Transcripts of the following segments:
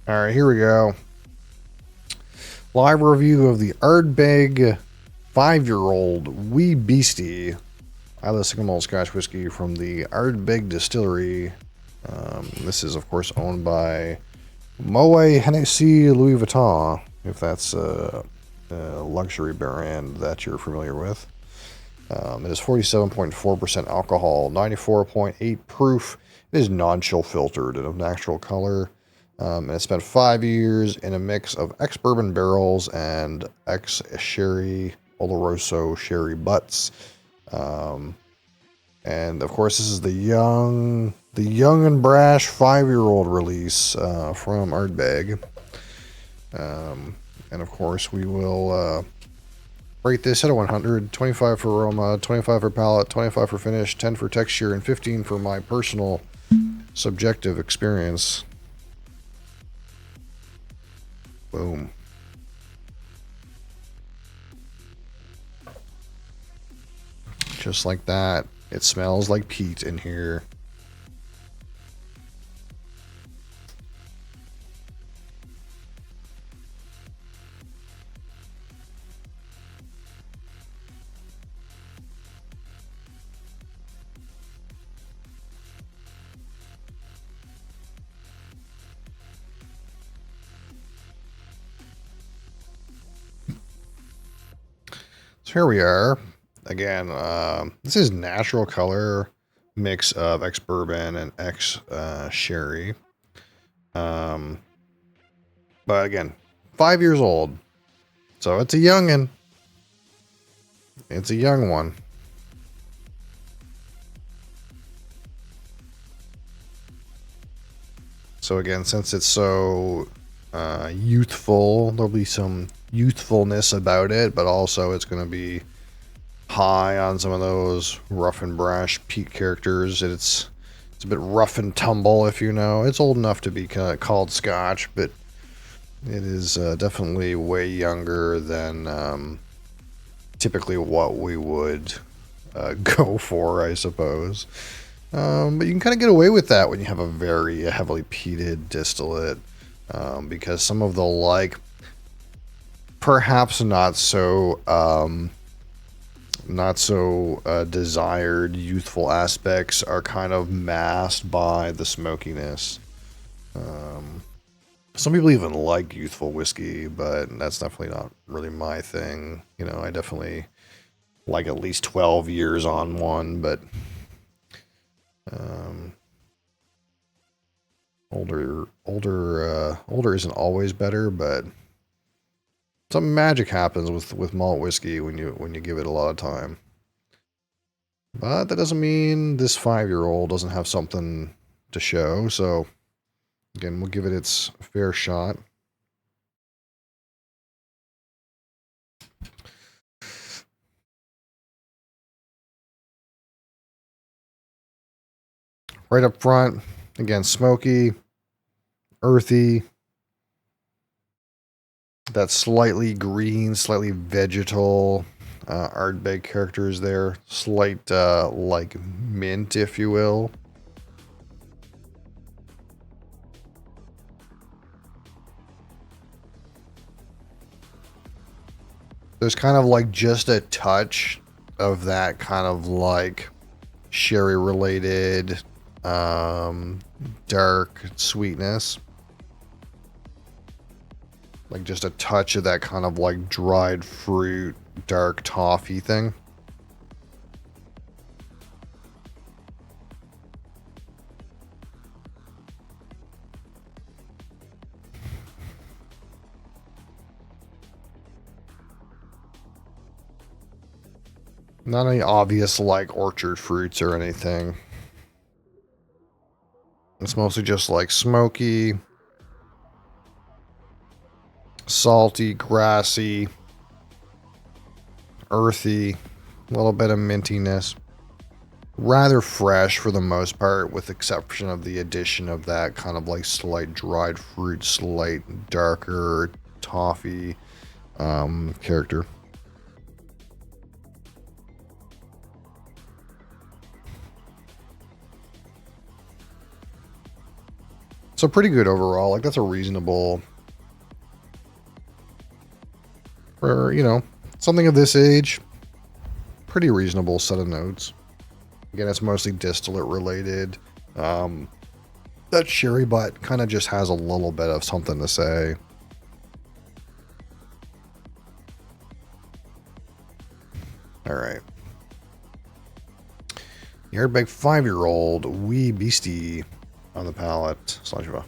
All right, here we go. Live review of the Ardbeg 5-year-old Wee Beastie Isla Sycamore Scotch whiskey from the Ardbeg distillery. This is, of course, owned by Moet Hennessy Louis Vuitton, if that's a luxury brand that you're familiar with. It is 47.4% alcohol, 94.8 proof. It is non-chill filtered and of natural color. And it spent 5 years in a mix of ex-bourbon barrels and ex-sherry Oloroso sherry butts. And of course, this is the young and brash 5-year-old release from Ardbeg. And of course, we will rate this at a 100, 25 for aroma, 25 for palate, 25 for finish, 10 for texture, and 15 for my personal subjective experience. Boom. Just like that. It smells like peat in here. So here we are. Again, this is natural color mix of ex-bourbon and ex-sherry. But again, 5 years old. So it's a youngin'. It's a young one. So again, since it's so youthful, there'll be some youthfulness about it, but also it's going to be high on some of those rough and brash peat characters. It's a bit rough and tumble, if you know. It's old enough to be kind of called Scotch, but it is definitely way younger than typically what we would go for, I suppose. But you can kind of get away with that when you have a very heavily peated distillate, because some of the perhaps not so desired youthful aspects are kind of masked by the smokiness. Some people even like youthful whiskey, but that's definitely not really my thing. You know, I definitely like at least 12 years on one, but older isn't always better, but some magic happens with malt whiskey when you give it a lot of time. But that doesn't mean this 5-year-old doesn't have something to show. So again, we'll give it its fair shot. Right up front, again, smoky, earthy, that slightly green, slightly vegetal Ardbeg characters there. Slight, like mint, if you will. There's kind of like just a touch of that kind of like sherry related dark sweetness. Like just a touch of that kind of like dried fruit, dark toffee thing. Not any obvious like orchard fruits or anything. It's mostly just like smoky, salty, grassy, earthy, a little bit of mintiness. Rather fresh for the most part, with exception of the addition of that kind of like slight dried fruit, slight darker toffee character. So pretty good overall. Like, that's a reasonable, for, you know, something of this age, pretty reasonable set of notes. Again, it's mostly distillate related. That sherry butt kind of just has a little bit of something to say. All right. The Ardbeg 5-year-old wee Beastie on the palate. Slanjava.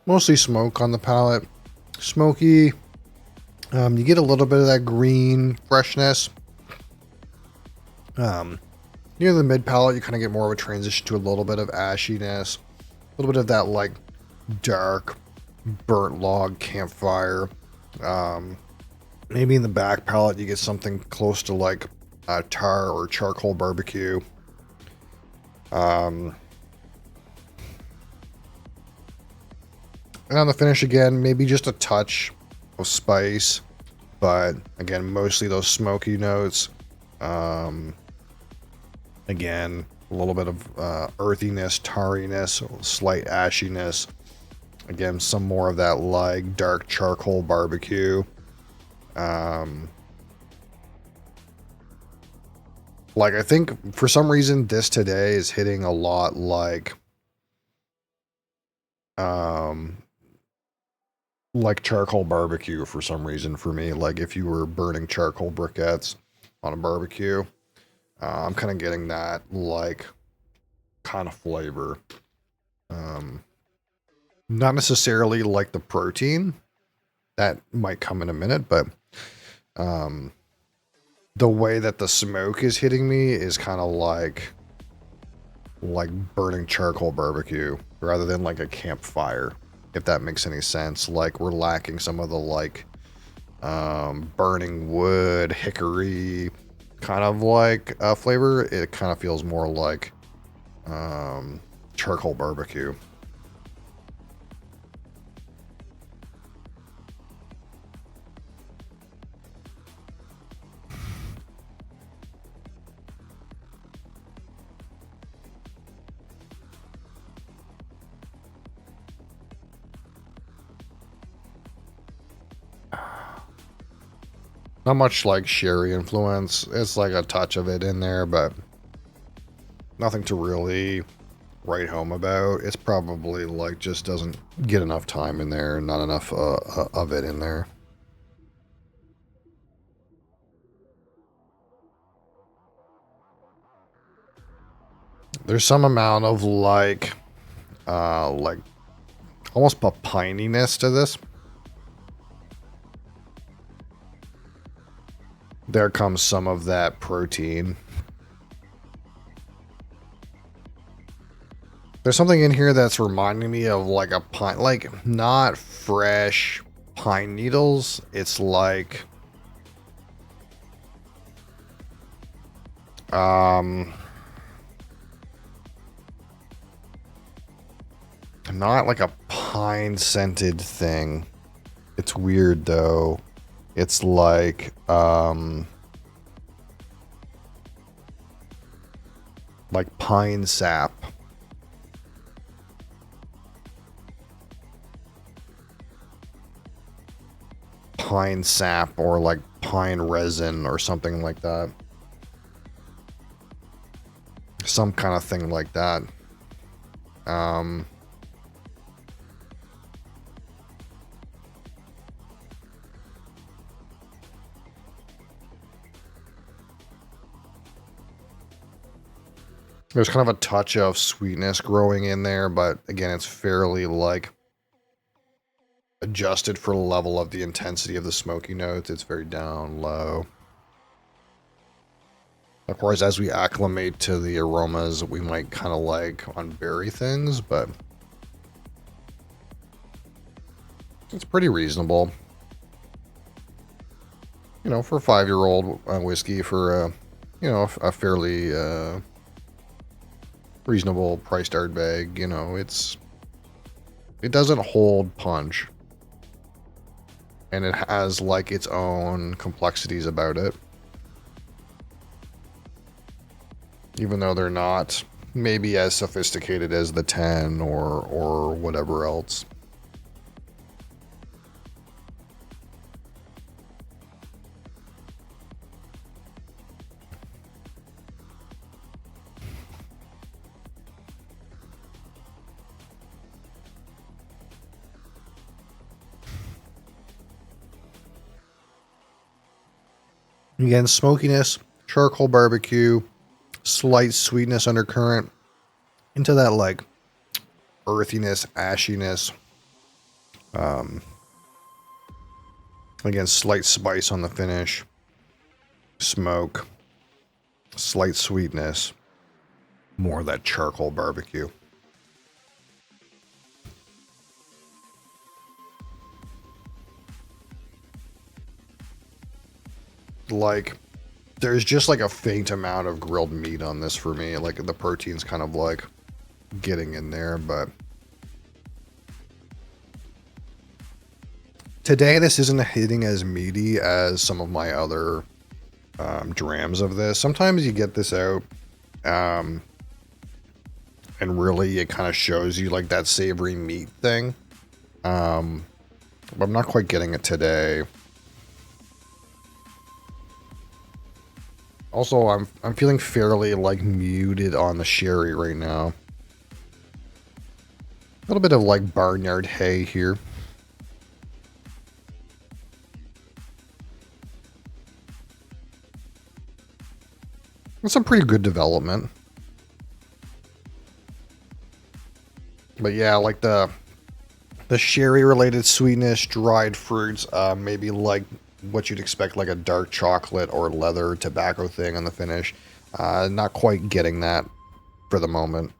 Mostly smoke on the palate. Smoky. You get a little bit of that green freshness. Near the mid palate, you kind of get more of a transition to a little bit of ashiness. A little bit of that, like, dark, burnt log campfire. Maybe in the back palate, you get something close to, like, tar or charcoal barbecue. And on the finish again, maybe just a touch of spice, but again, mostly those smoky notes. Again, a little bit of earthiness, tarriness, slight ashiness. Again, some more of that like dark charcoal barbecue. Like, I think for some reason this today is hitting a lot like charcoal barbecue for some reason for me. Like if you were burning charcoal briquettes on a barbecue, I'm kind of getting that like kind of flavor. Not necessarily like the protein. That might come in a minute, but the way that the smoke is hitting me is kind of like burning charcoal barbecue rather than like a campfire, if that makes any sense. Like we're lacking some of the like burning wood, hickory kind of like flavor. It kind of feels more like charcoal barbecue. Not much like sherry influence. It's like a touch of it in there, but nothing to really write home about. It's probably like just doesn't get enough time in there, not enough of it in there. There's some amount of like almost a pininess to this. There comes some of that protein. There's something in here that's reminding me of like a pine, like not fresh pine needles. It's like, not like a pine scented thing. It's weird though. It's like pine sap. Pine sap or like pine resin or something like that. Some kind of thing like that. There's kind of a touch of sweetness growing in there, but again, it's fairly like adjusted for the level of the intensity of the smoky notes. It's very down low. Of course, as we acclimate to the aromas, we might kind of like unbury things, but It's pretty reasonable. You know, for a 5-year-old whiskey for you know, a fairly reasonable priced Ardbeg. You know, it doesn't hold punch, and it has like its own complexities about it, even though they're not maybe as sophisticated as the 10 or whatever else. Again, smokiness, charcoal barbecue, slight sweetness undercurrent, into that like earthiness, ashiness. Again, slight spice on the finish, smoke, slight sweetness, more of that charcoal barbecue. Like, there's just like a faint amount of grilled meat on this for me. Like, the protein's kind of like getting in there, but today this isn't hitting as meaty as some of my other drams of this. Sometimes you get this out and really it kind of shows you like that savory meat thing, but I'm not quite getting it today. Also, I'm feeling fairly like muted on the sherry right now. A little bit of like barnyard hay here. It's some pretty good development. But yeah, like the sherry related sweetness, dried fruits, maybe like what you'd expect like a dark chocolate or leather tobacco thing on the finish. Not quite getting that for the moment.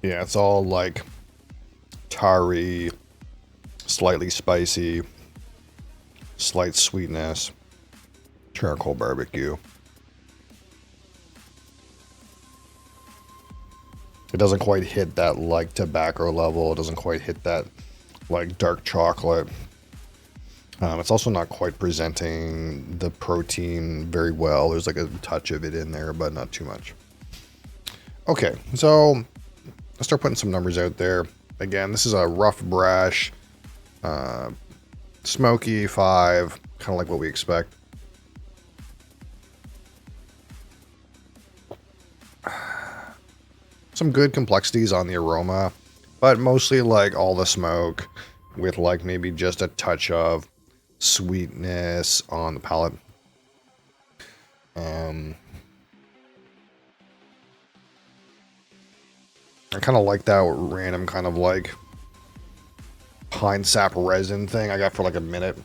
Yeah, it's all like tarry, slightly spicy, slight sweetness, charcoal barbecue. It doesn't quite hit that like tobacco level. It doesn't quite hit that like dark chocolate. It's also not quite presenting the protein very well. There's like a touch of it in there, but not too much. Okay, so let's start putting some numbers out there. Again, this is a rough brash, smoky 5, kind of like what we expect. Some good complexities on the aroma, but mostly like all the smoke with like maybe just a touch of sweetness on the palate. I kind of like that random kind of like pine sap resin thing I got for like a minute.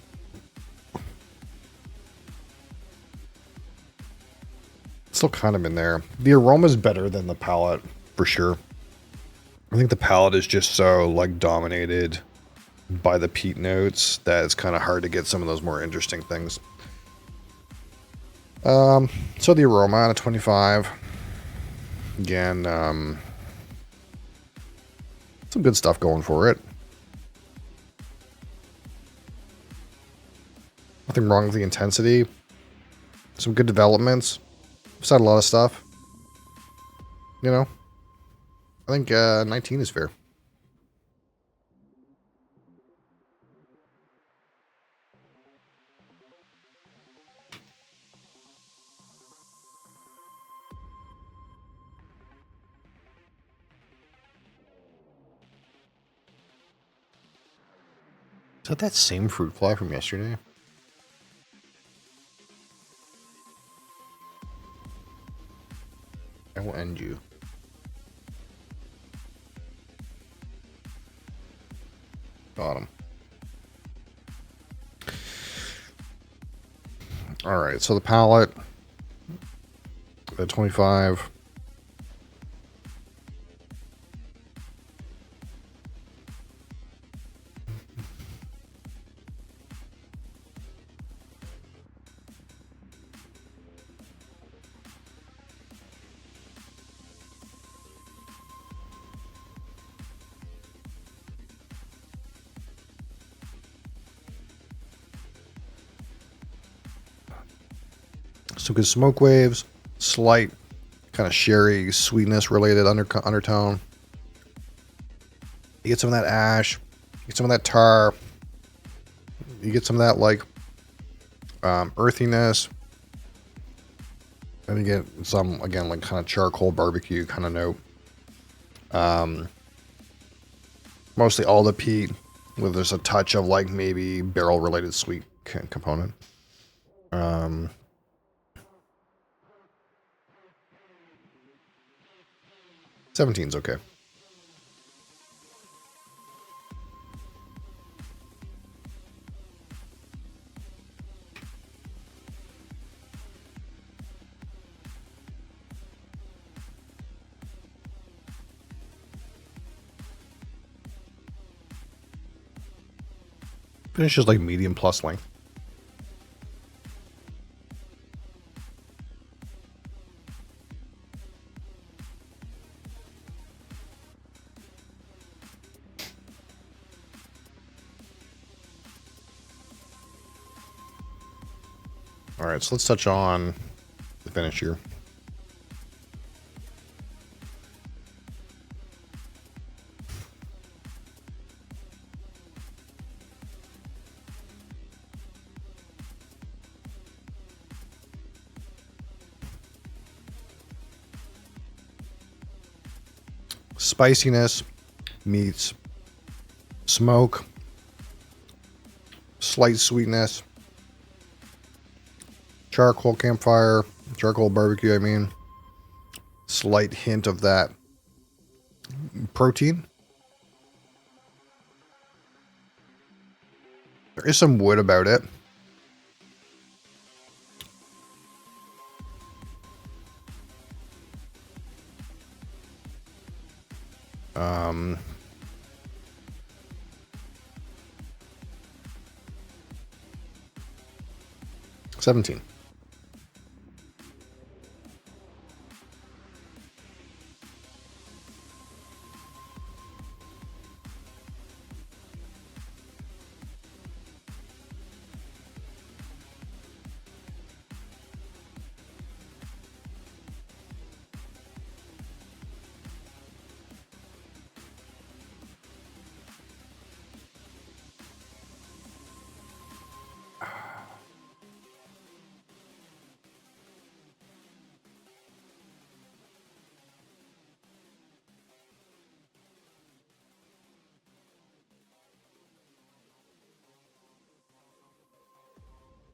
It's still kind of in there. The aroma's better than the palate for sure. I think the palate is just so like dominated by the peat notes that it's kind of hard to get some of those more interesting things. So the aroma on a 25. Again, some good stuff going for it. Nothing wrong with the intensity. Some good developments. I've said a lot of stuff. You know, I think 19 is fair. that that same fruit fly from yesterday? I will end you. Got him. Alright, so the palette at 25. Some good smoke waves, slight kind of sherry sweetness related undertone. You get some of that ash, you get some of that tar, you get some of that like earthiness, and you get some again like kind of charcoal barbecue kind of note. Mostly all the peat with just a touch of like maybe barrel related sweet component. 17's okay. Finish is like medium plus length. All right, so let's touch on the finish here. Spiciness meets smoke, slight sweetness, charcoal campfire, charcoal barbecue, I mean, slight hint of that protein. There is some wood about it. Um, 17.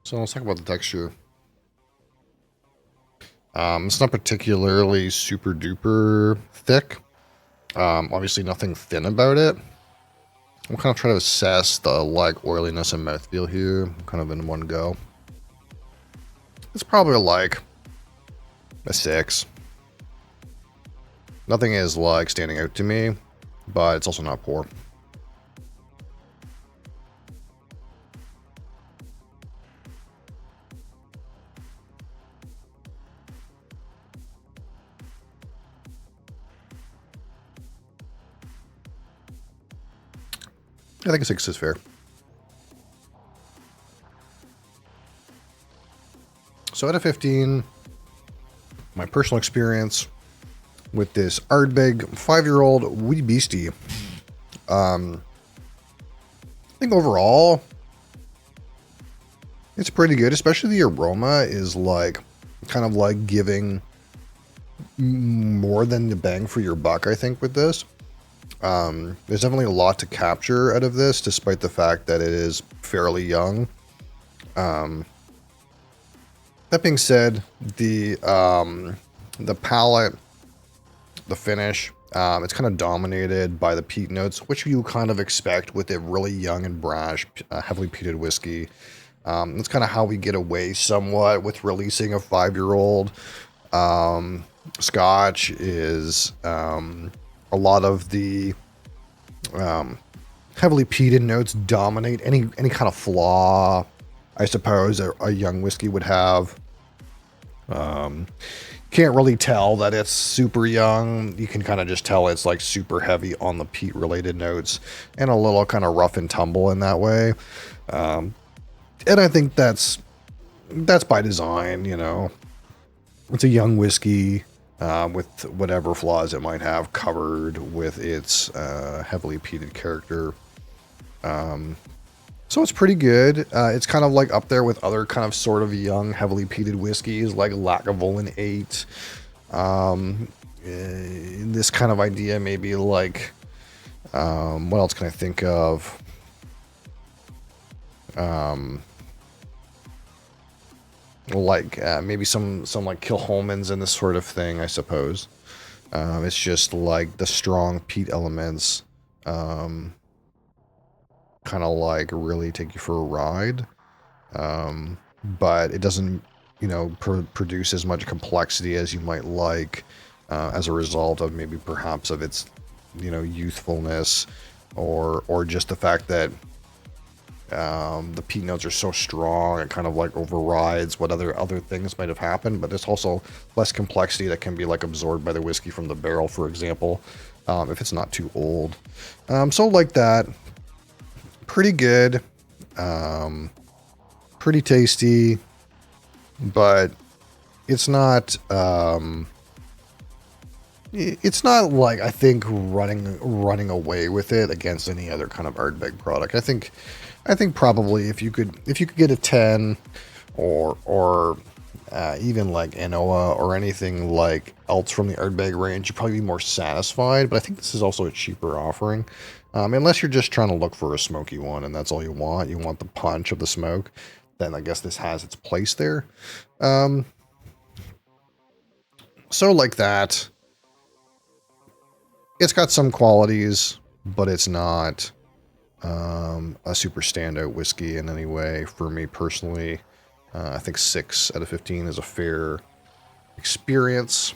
So let's talk about the texture. It's not particularly super duper thick. Obviously nothing thin about it. I'm kind of trying to assess the like oiliness and mouthfeel here, kind of in one go. It's probably like a 6. Nothing is like standing out to me, but it's also not poor. I think a 6 is fair. So out of 15, my personal experience with this Ardbeg 5-year-old wee Beastie. I think overall, it's pretty good, especially the aroma is like, kind of like giving more than the bang for your buck, I think, with this. There's definitely a lot to capture out of this, despite the fact that it is fairly young. That being said, the palate, the finish, it's kind of dominated by the peat notes, which you kind of expect with a really young and brash, heavily peated whiskey. That's kind of how we get away somewhat with releasing a 5-year-old. Scotch is a lot of the heavily peated notes dominate any kind of flaw, I suppose, a young whiskey would have. Can't really tell that it's super young. You can kind of just tell it's like super heavy on the peat related notes and a little kind of rough and tumble in that way. And I think that's by design, you know. It's a young whiskey with whatever flaws it might have covered with its heavily peated character. So it's pretty good. It's kind of like up there with other kind of sort of young, heavily peated whiskeys like Lagavulin 8. This kind of idea, maybe like, what else can I think of? Like maybe some like Kilholmans and this sort of thing, I suppose. It's just like the strong peat elements. Kind of like really take you for a ride, but it doesn't, you know, produce as much complexity as you might like as a result of maybe perhaps of its, you know, youthfulness, or just the fact that the peat notes are so strong it kind of like overrides what other things might have happened. But there's also less complexity that can be like absorbed by the whiskey from the barrel, for example, if it's not too old. So like that. Pretty good, pretty tasty, but it's not like, I think, running away with it against any other kind of Ardbeg product. I think probably if you could get a 10 or even like Anoa or anything like else from the Ardbeg range, you'd probably be more satisfied. But I think this is also a cheaper offering. Unless you're just trying to look for a smoky one and that's all you want. You want the punch of the smoke. Then I guess this has its place there. So like that. It's got some qualities, but it's not a super standout whiskey in any way for me personally. I think 6 out of 15 is a fair experience.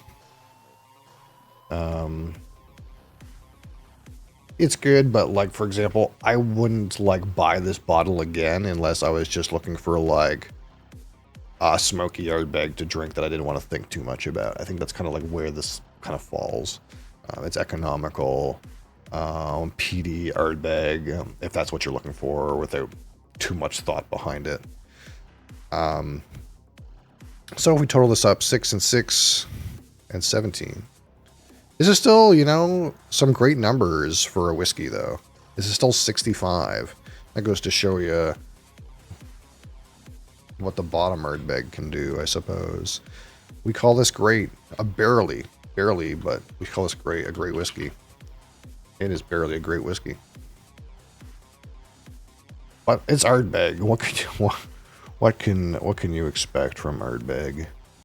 It's good, but like, for example, I wouldn't like buy this bottle again unless I was just looking for like a smoky Ardbeg to drink that I didn't want to think too much about. I think that's kind of like where this kind of falls. It's economical, peaty Ardbeg, if that's what you're looking for, without too much thought behind it. So if we total this up, 6 and 6 and 17. This is still, you know, some great numbers for a whiskey, though. This is still 65. That goes to show you what the bottom Ardbeg can do, I suppose. We call this great. Barely, but we call this a great whiskey. It is barely a great whiskey. But it's Ardbeg. What can you expect from Ardbeg?